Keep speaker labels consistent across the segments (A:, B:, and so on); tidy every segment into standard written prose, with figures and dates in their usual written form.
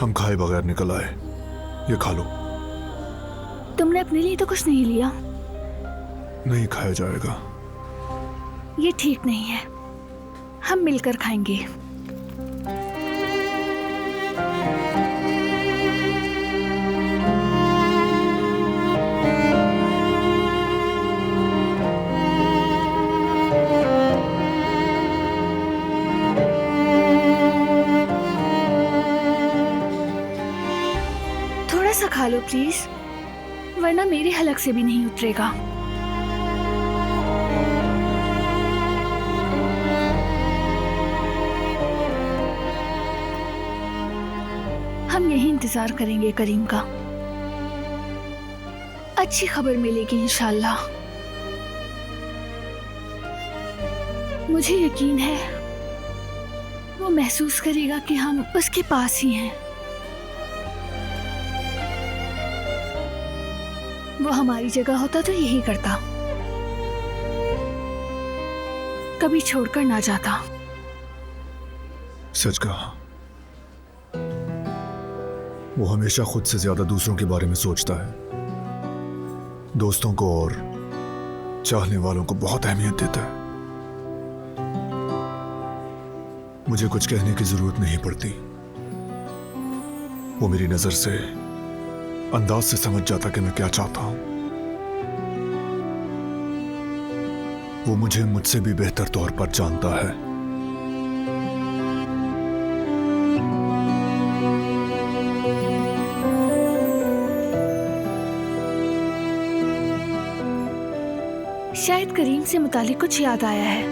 A: हम खाए बगैर निकल आए। ये खा लो।
B: तुमने अपने लिए तो कुछ नहीं लिया।
A: नहीं खाया जाएगा।
B: ये ठीक नहीं है, हम मिलकर खाएंगे। थोड़ा सा खा लो प्लीज, वरना मेरे हलक से भी नहीं उतरेगा। हम यही इंतजार करेंगे करीम का। अच्छी खबर मिलेगी इंशाल्लाह। मुझे यकीन है वो महसूस करेगा कि हम उसके पास ही हैं। वो हमारी जगह होता तो यही करता, कभी छोड़कर ना जाता।
A: सच कहा, वो हमेशा खुद से ज्यादा दूसरों के बारे में सोचता है। दोस्तों को और चाहने वालों को बहुत अहमियत देता है। मुझे कुछ कहने की जरूरत नहीं पड़ती, वो मेरी नजर से, अंदाज से समझ जाता कि मैं क्या चाहता हूं। वो मुझे मुझसे भी बेहतर तौर पर जानता है।
B: शायद करीम से मुतालिक कुछ याद आया है।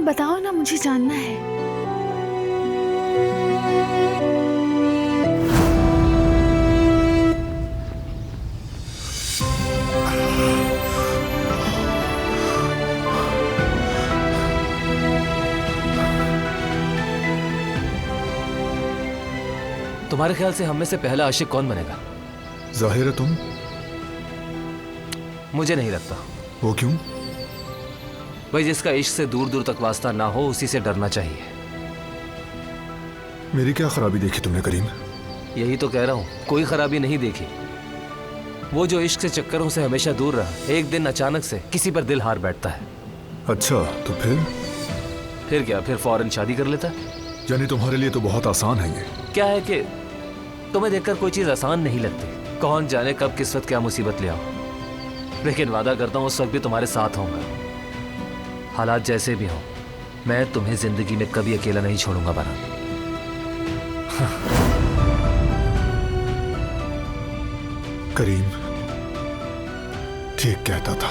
B: बताओ ना, मुझे जानना है।
C: तुम्हारे ख्याल से हम में से पहला आशिक कौन बनेगा?
A: जाहिर है तुम।
C: मुझे नहीं लगता।
A: वो क्यों?
C: भाई, जिसका इश्क से दूर दूर तक वास्ता ना हो उसी से डरना चाहिए।
A: मेरी क्या खराबी देखी तुमने करीम?
C: यही तो कह रहा हूं, कोई खराबी नहीं देखी। वो जो इश्क से चक्करों से हमेशा दूर रहा, एक दिन अचानक से किसी पर दिल हार बैठता है।
A: अच्छा, तो
C: फिर क्या? फिर फौरन शादी कर लेता।
A: यानी तुम्हारे लिए तो बहुत आसान है ये।
C: क्या है कि तुम्हें देखकर कोई चीज आसान नहीं लगती। कौन जाने कब किस वक्त क्या मुसीबत ले आओ, लेकिन वादा करता हूं उस वक्त भी तुम्हारे साथ होऊंगा। हालात जैसे भी हों, मैं तुम्हें जिंदगी में कभी अकेला नहीं छोड़ूंगा बना।
A: करीम ठीक कहता था।